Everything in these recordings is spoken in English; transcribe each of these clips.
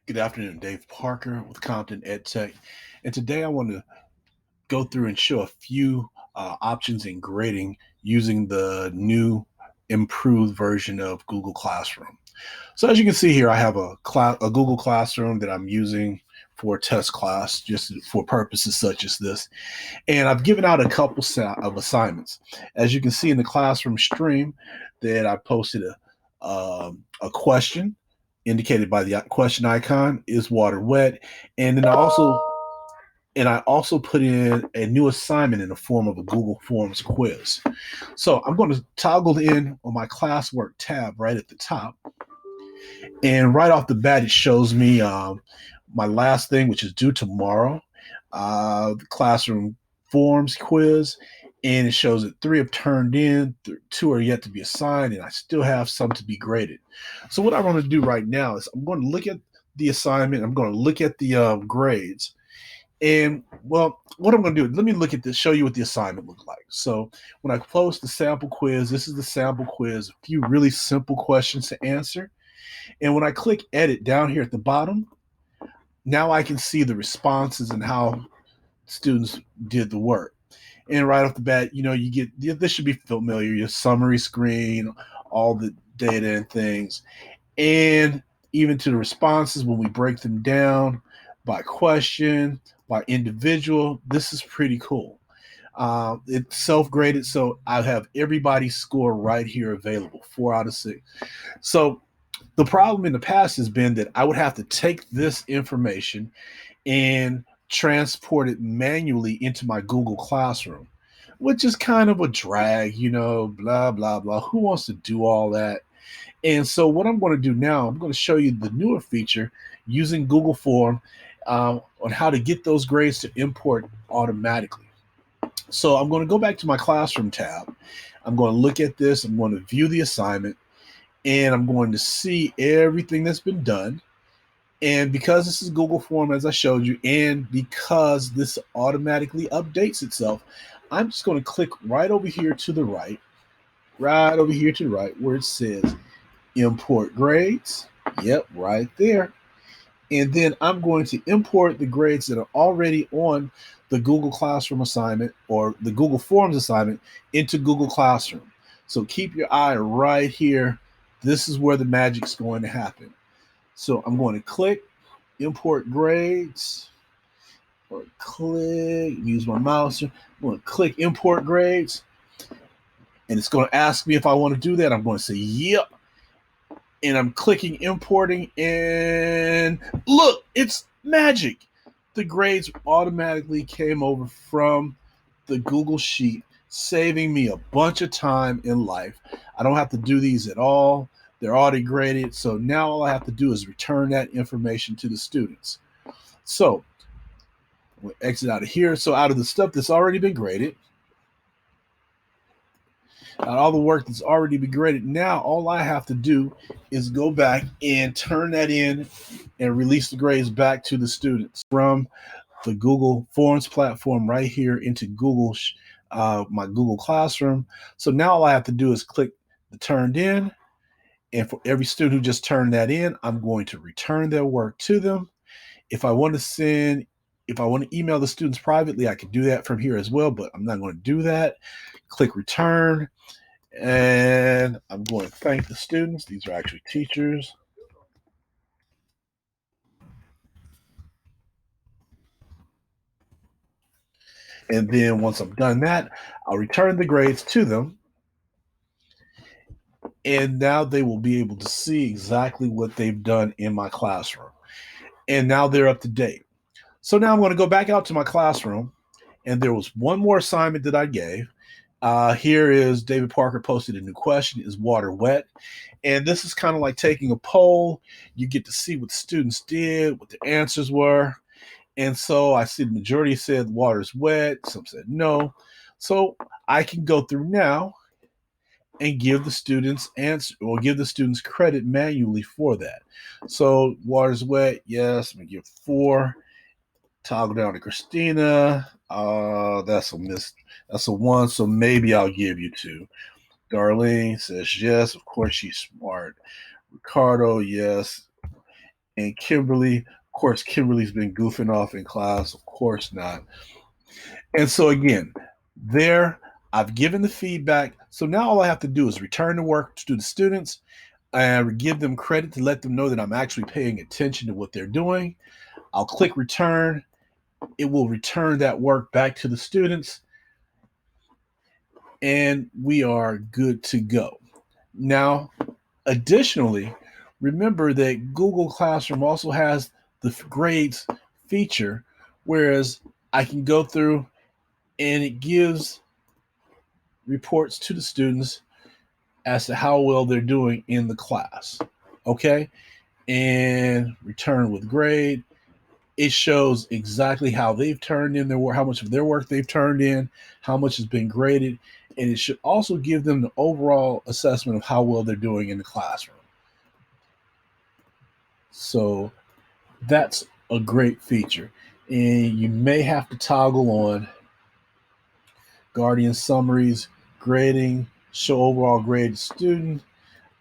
Good afternoon, Dave Parker with Compton EdTech. And today I want to go through and show a few options in grading using the new improved version of Google Classroom. So as you can see here, I have a Google Classroom that I'm using for a test class, just for purposes such as this. And I've given out a couple of assignments. As you can see in the classroom stream that I posted a question indicated by the question icon, is water wet? And then I also put in a new assignment in the form of a Google Forms quiz. So I'm going to toggle in on my classwork tab right at the top. And right off the bat, it shows me my last thing, which is due tomorrow, the classroom forms quiz. And it shows that 3 have turned in, 2 are yet to be assigned, and I still have some to be graded. So what I want to do right now is I'm going to look at the assignment. I'm going to look at the grades. And well, what I'm going to do, let me look at this, show you what the assignment looked like. So when I post the sample quiz, this is the sample quiz, a few really simple questions to answer. And when I click edit down here at the bottom, now I can see the responses and how students did the work. And right off the bat, you get, this should be familiar, your summary screen, all the data and things. And even to the responses, when we break them down by question, by individual, this is pretty cool. It's self-graded, so I have everybody's score right here available, 4 out of 6. So the problem in the past has been that I would have to take this information and transport it manually into my Google Classroom, which is kind of a drag, blah, blah, blah. Who wants to do all that? And so what I'm going to do now, I'm going to show you the newer feature using Google Form on how to get those grades to import automatically. So I'm going to go back to my Classroom tab. I'm going to look at this. I'm going to view the assignment, and I'm going to see everything that's been done. And because this is Google Form, as I showed you, and because this automatically updates itself, I'm just going to click right over here to the right, where it says import grades. Yep, right there. And then I'm going to import the grades that are already on the Google Classroom assignment or the Google Forms assignment into Google Classroom. So keep your eye right here. This is where the magic's going to happen. So I'm going to click import grades, or use my mouse. I'm going to click import grades, and it's going to ask me if I want to do that. I'm going to say yep. And I'm clicking importing, and look, it's magic. The grades automatically came over from the Google Sheet, saving me a bunch of time in life. I don't have to do these at all. They're already graded. So now all I have to do is return that information to the students. So we'll exit out of here. So out of the stuff that's already been graded, all the work that's already been graded, now all I have to do is go back and turn that in and release the grades back to the students from the Google Forms platform right here into my Google Classroom. So now all I have to do is click the turned in, and for every student who just turned that in, I'm going to return their work to them. If I want to email the students privately, I can do that from here as well, but I'm not going to do that. Click return, and I'm going to thank the students. These are actually teachers. And then once I'm done that, I'll return the grades to them. And now they will be able to see exactly what they've done in my classroom. And now they're up to date. So now I'm going to go back out to my classroom, and there was one more assignment that I gave. Here is David Parker posted a new question: is water wet? And this is kind of like taking a poll. You get to see what the students did, what the answers were. And so I see the majority said water's wet. Some said no. So I can go through now and give the students answer, or give the students credit manually for that. So water's wet, yes. I'm gonna give 4. Toggle down to Christina. That's a miss. That's a 1. So maybe I'll give you 2. Darlene says yes. Of course she's smart. Ricardo, yes. And Kimberly, of course, Kimberly's been goofing off in class. Of course not. And so again, there, I've given the feedback. So now all I have to do is return the work to the students and give them credit to let them know that I'm actually paying attention to what they're doing. I'll click return. It will return that work back to the students, and we are good to go. Now, additionally, remember that Google Classroom also has the grades feature, whereas I can go through and it gives reports to the students as to how well they're doing in the class. Okay? And return with grade. It shows exactly how they've turned in their work, how much of their work they've turned in, how much has been graded, and it should also give them the overall assessment of how well they're doing in the classroom. So that's a great feature. And you may have to toggle on Guardian summaries, grading, show overall grade to student.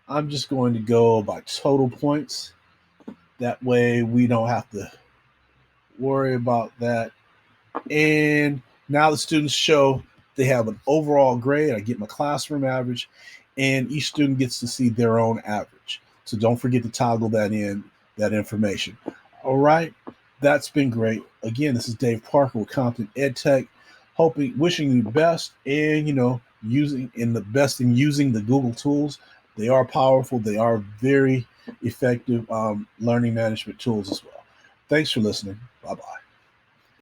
I'm just going to go by total points. That way we don't have to worry about that. And now the students show they have an overall grade. I get my classroom average, and each student gets to see their own average. So don't forget to toggle that in, that information. All right, that's been great. Again, this is Dave Parker with Compton EdTech. Wishing you the best, and using the Google tools. They are powerful. They are very effective learning management tools as well. Thanks for listening. Bye bye.